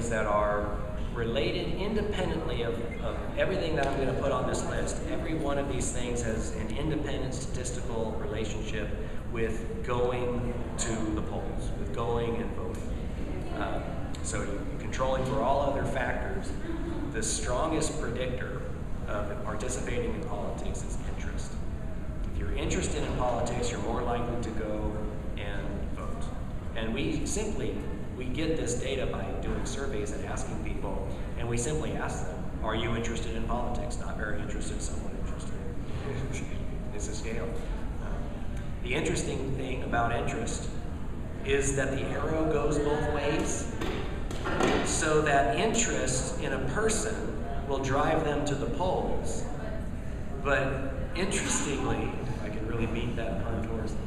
things that are related independently of everything that I'm going to put on this list. Every one of these things has an independent statistical relationship with going to the polls, with going and voting. So controlling for all other factors, the strongest predictor of participating in politics is interest. If you're interested in politics, you're more likely to go and vote. And we get this data by doing surveys and asking people, and we simply ask them, are you interested in politics? Not very interested, somewhat interested. It's a scale. The interesting thing about interest is that the arrow goes both ways, so that interest in a person will drive them to the polls. But interestingly, if I can really beat that pun towards them,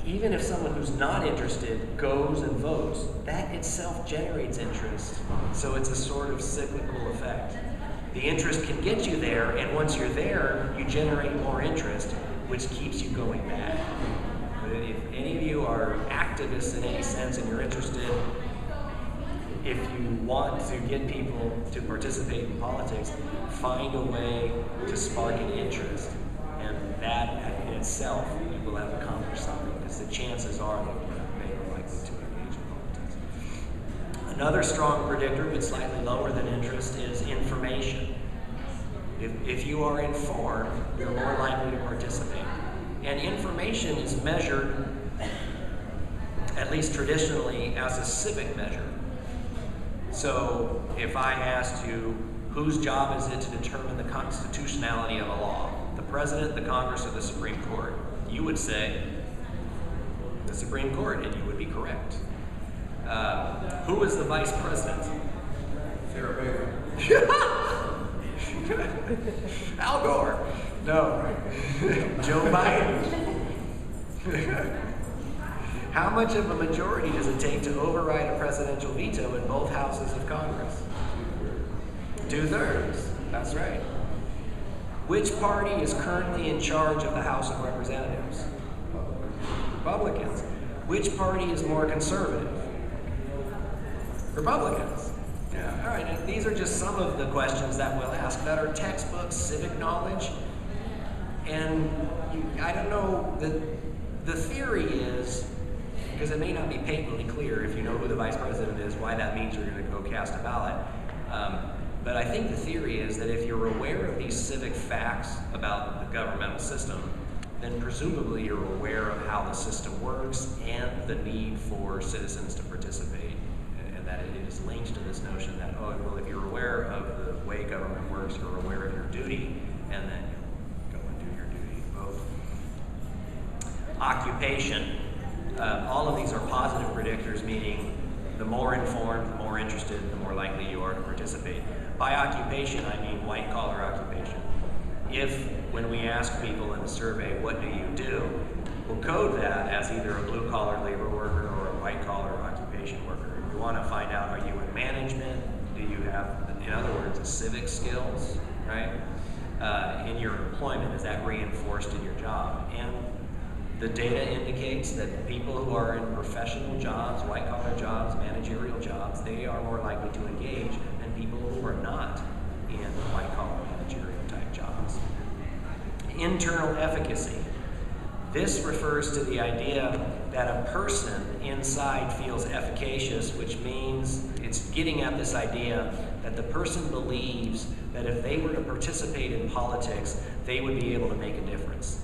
even if someone who's not interested goes and votes, that itself generates interest. So it's a sort of cyclical effect. The interest can get you there, and once you're there, you generate more interest, which keeps you going back. But if any of you are activists in any sense and you're interested, if you want to get people to participate in politics, find a way to spark an interest. And that in itself, you will have accomplished something, because the chances are that they are likely to engage in politics. Another strong predictor, but slightly lower than interest, is information. If you are informed, you're more likely to participate. And information is measured, at least traditionally, as a civic measure. So if I asked you, whose job is it to determine the constitutionality of a law? The President, the Congress, or the Supreme Court? You would say the Supreme Court, and you would be correct. Who is the Vice President? Sarah Palin. Al Gore. No. Joe Biden. How much of a majority does it take to override a presidential veto in both houses of Congress? 2/3. That's right. Which party is currently in charge of the House of Representatives? Republicans. Which party is more conservative? Republicans. Yeah. All right. And these are just some of the questions that we'll ask that are textbook civic knowledge. And I don't know, the theory is, because it may not be patently clear if you know who the vice president is, why that means you're going to go cast a ballot. But I think the theory is that if you're aware of these civic facts about the governmental system, then presumably you're aware of how the system works and the need for citizens to participate. And that it is linked to this notion that, oh, well, if you're aware of the way government works, you're aware of your duty, and then you go and do your duty. Both. Occupation. All of these are positive predictors, meaning the more informed, the more interested, the more likely you are to participate. By occupation, I mean white-collar occupation. If, when we ask people in the survey, what do you do, we'll code that as either a blue-collar labor worker or a white-collar occupation worker. If you want to find out, are you in management? Do you have, in other words, a civic skills, right? In your employment, is that reinforced in your job? And the data indicates that people who are in professional jobs, white-collar jobs, managerial jobs, they are more likely to engage than people who are not in white-collar managerial type jobs. Internal efficacy. This refers to the idea that a person inside feels efficacious, which means it's getting at this idea that the person believes that if they were to participate in politics, they would be able to make a difference.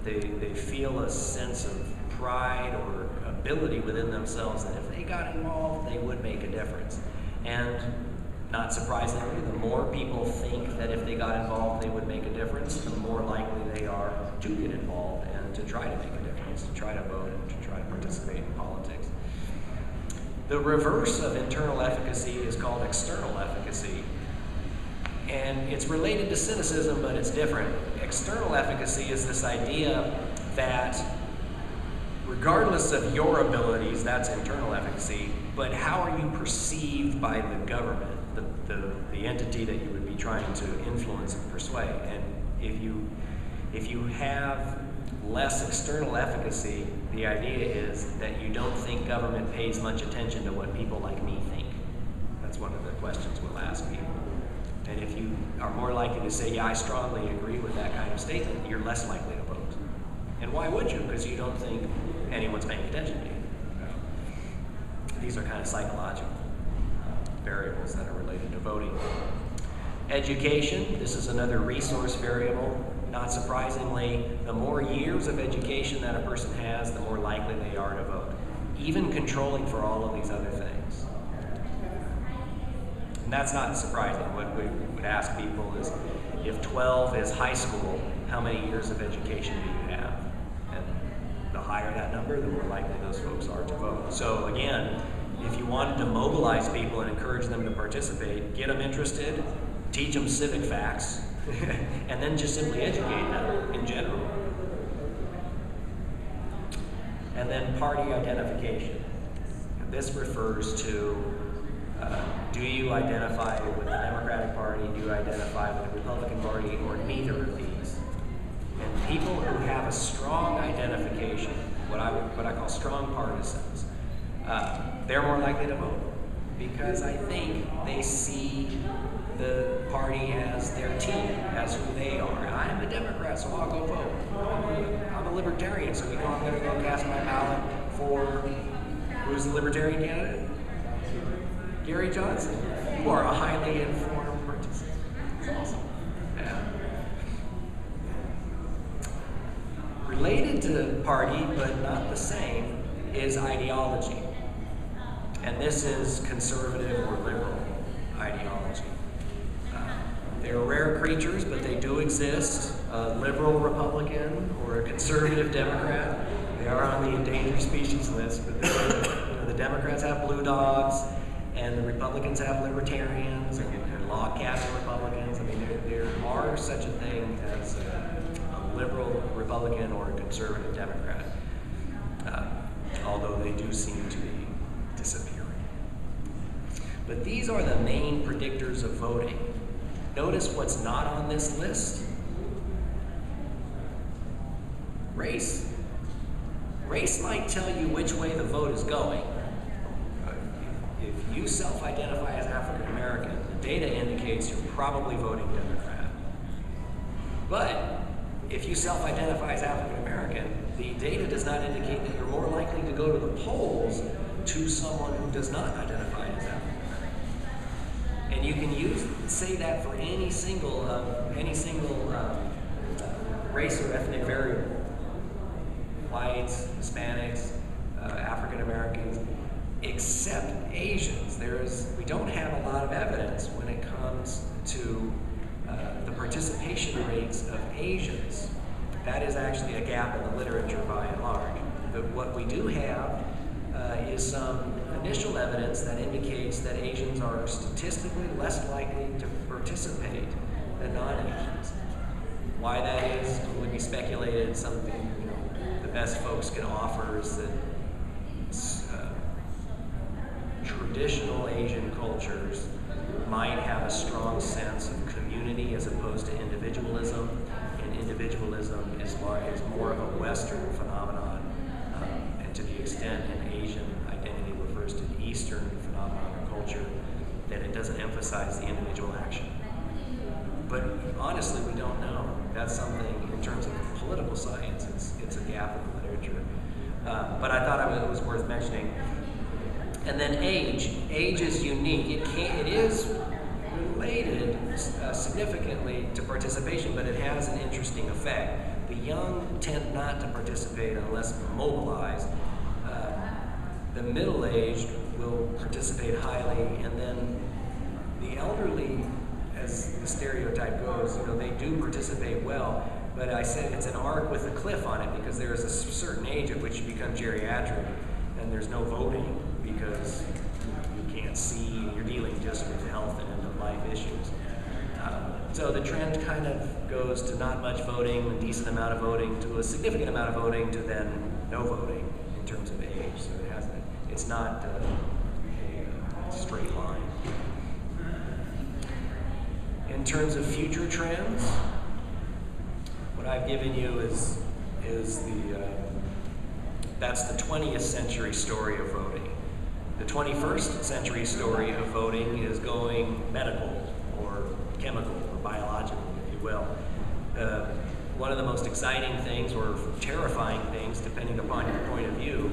They feel a sense of pride or ability within themselves that if they got involved, they would make a difference. And not surprisingly, the more people think that if they got involved, they would make a difference, the more likely they are to get involved and to try to make a difference, to try to vote and to try to participate in politics. The reverse of internal efficacy is called external efficacy. And it's related to cynicism, but it's different. External efficacy is this idea that regardless of your abilities, that's internal efficacy, but how are you perceived by the government, the entity that you would be trying to influence and persuade? And if you have less external efficacy, the idea is that you don't think government pays much attention to what people like me think. That's one of the questions we'll ask people. And if you are more likely to say, yeah, I strongly agree with that kind of statement, you're less likely to vote. And why would you? Because you don't think anyone's paying attention to you. These are kind of psychological variables that are related to voting. Education, this is another resource variable. Not surprisingly, the more years of education that a person has, the more likely they are to vote, even controlling for all of these other things. And that's not surprising. What we would ask people is, if 12 is high school, how many years of education do you have? And the higher that number, the more likely those folks are to vote. So again, if you wanted to mobilize people and encourage them to participate, get them interested, teach them civic facts, and then just simply educate them in general. And then party identification. This refers to, do you identify with the Democratic Party, do you identify with the Republican Party, or neither of these? And people who have a strong identification, what I call strong partisans, they're more likely to vote, because I think they see the party as their team, as who they are. I'm a Democrat, so I'll go vote. I'm a libertarian, so you know I'm going to go cast my ballot for, who's the libertarian candidate? Gary Johnson. You are a highly informed participant. That's awesome. Yeah. Related to party, but not the same, is ideology. And this is conservative or liberal ideology. They're rare creatures, but they do exist. A liberal Republican or a conservative Democrat. They are on the endangered species list, but the Democrats have blue dogs, and the Republicans have libertarians, and log-cabin Republicans. I mean, there are such a thing as a liberal Republican or a conservative Democrat, although they do seem to be disappearing. But these are the main predictors of voting. Notice what's not on this list. Race. Race might tell you which way the vote is going. If you self-identify as African American, the data indicates you're probably voting Democrat. But if you self-identify as African American, the data does not indicate that you're more likely to go to the polls to someone who does not identify as African American. And you can say that for any single race or ethnic variable. Whites, Hispanics, African Americans, except Asians. We don't have a lot of evidence when it comes to the participation rates of Asians. That is actually a gap in the literature by and large. But what we do have is some initial evidence that indicates that Asians are statistically less likely to participate than non-Asians. Why that is would be speculated. Something the best folks can offer is that traditional Asian cultures might have a strong sense of community as opposed to individualism, and individualism is more of a Western phenomenon, and to the extent an Asian identity refers to the Eastern phenomenon or culture, that it doesn't emphasize the individual action. But honestly, we don't know. That's something, in terms of political science, it's a gap in the literature. But I thought it was worth mentioning. And then age. Age is unique. It is related significantly to participation, but it has an interesting effect. The young tend not to participate unless mobilized. The middle-aged will participate highly, and then the elderly, as the stereotype goes, they do participate well. But I said it's an arc with a cliff on it, because there is a certain age at which you become geriatric, and there's no voting because you can't see, you're dealing just with health and end-of-life issues. So the trend kind of goes to not much voting, a decent amount of voting, to a significant amount of voting, to then no voting in terms of age. So it's not a straight line. In terms of future trends, what I've given you is that's the 20th century story of voting. The 21st century story of voting is going medical or chemical or biological, if you will. One of the most exciting things or terrifying things, depending upon your point of view,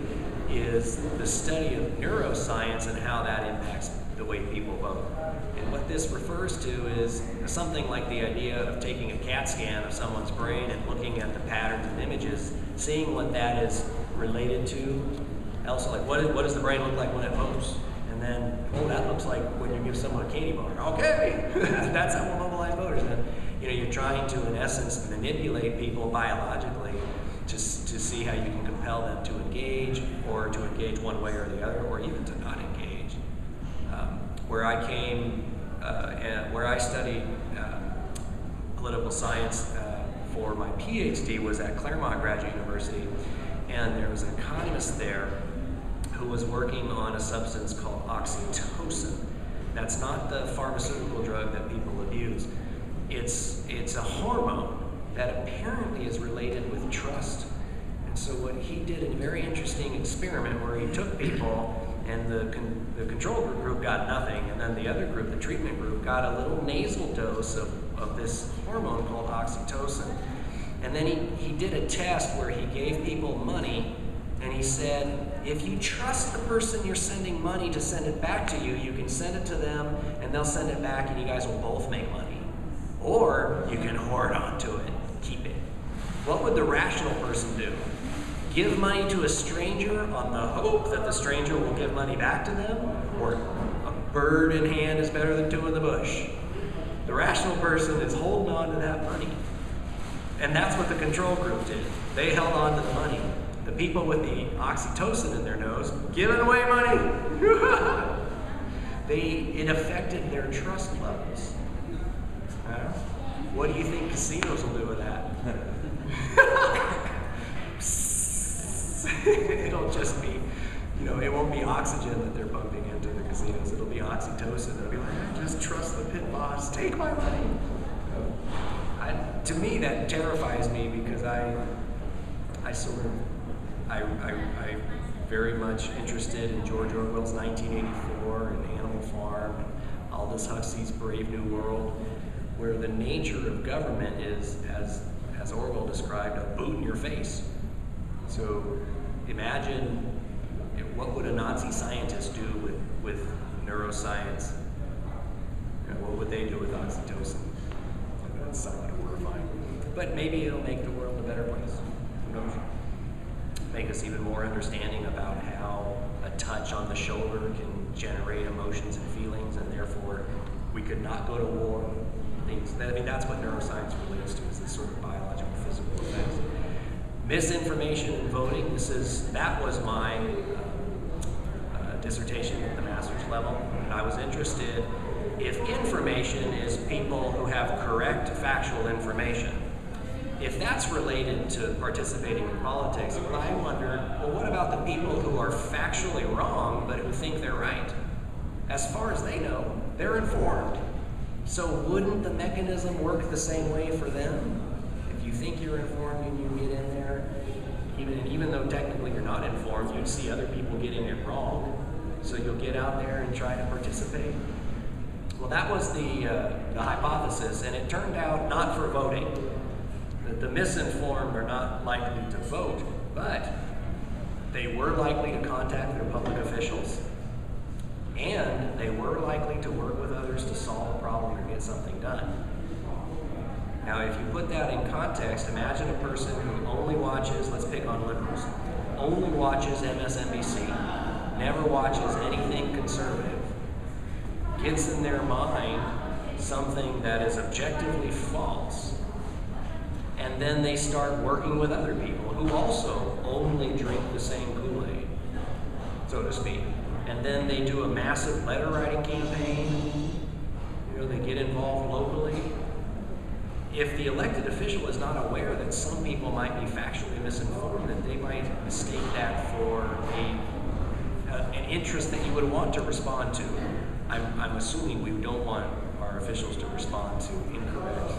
is the study of neuroscience and how that impacts the way people vote. And what this refers to is something like the idea of taking a CAT scan of someone's brain and looking at the patterns and images, seeing what that is related to. Also, like what does the brain look like when it votes? And then, oh, that looks like when you give someone a candy bar. Okay, that's how we'll mobilize voters. And you're trying to, in essence, manipulate people biologically to see how you can compel them to engage, or to engage one way or the other, or even to not engage. Where I came, and where I studied political science for my PhD was at Claremont Graduate University, and there was an economist there who was working on a substance called oxytocin. That's not the pharmaceutical drug that people abuse. It's a hormone that apparently is related with trust. And so what he did, a very interesting experiment where he took people, and the control group got nothing, and then the other group, the treatment group, got a little nasal dose of this hormone called oxytocin. And then he did a test where he gave people money, and he said, if you trust the person you're sending money to send it back to you, you can send it to them, and they'll send it back, and you guys will both make money. Or you can hoard onto it, keep it. What would the rational person do? Give money to a stranger on the hope that the stranger will give money back to them? Or a bird in hand is better than two in the bush? The rational person is holding on to that money. And that's what the control group did. They held on to the money. The people with the oxytocin in their nose, giving away money. It affected their trust levels. What do you think casinos will do with that? It'll just be, it won't be oxygen that they're pumping into the casinos. It'll be oxytocin. It'll be like, just trust the pit boss. Take my money. To me, that terrifies me because I very much interested in George Orwell's 1984 and Animal Farm and Aldous Huxley's Brave New World, where the nature of government is, as Orwell described, a boot in your face. So imagine what would a Nazi scientist do with neuroscience? What would they do with oxytocin? That's somewhat horrifying. But maybe it'll make the world a better place. Who knows? Make us even more understanding about how a touch on the shoulder can generate emotions and feelings, and therefore we could not go to war. That's what neuroscience relates to, is this sort of biological, physical effects. Misinformation in voting, that was my dissertation at the master's level. And I was interested if information is people who have correct factual information. If that's related to participating in politics, well, I wondered, well, what about the people who are factually wrong but who think they're right? As far as they know, they're informed. So wouldn't the mechanism work the same way for them? If you think you're informed and you get in there, even though technically you're not informed, you'd see other people getting it wrong. So you'll get out there and try to participate. Well, that was the hypothesis, and it turned out not for voting. That the misinformed are not likely to vote, but they were likely to contact their public officials, and they were likely to work with others to solve a problem or get something done. Now, if you put that in context, imagine a person who only watches, let's pick on liberals, only watches MSNBC, never watches anything conservative, gets in their mind something that is objectively false, and then they start working with other people who also only drink the same Kool-Aid, so to speak. And then they do a massive letter writing campaign. They get involved locally. If the elected official is not aware that some people might be factually misinformed, that they might mistake that for an interest that you would want to respond to. I'm assuming we don't want our officials to respond to incorrect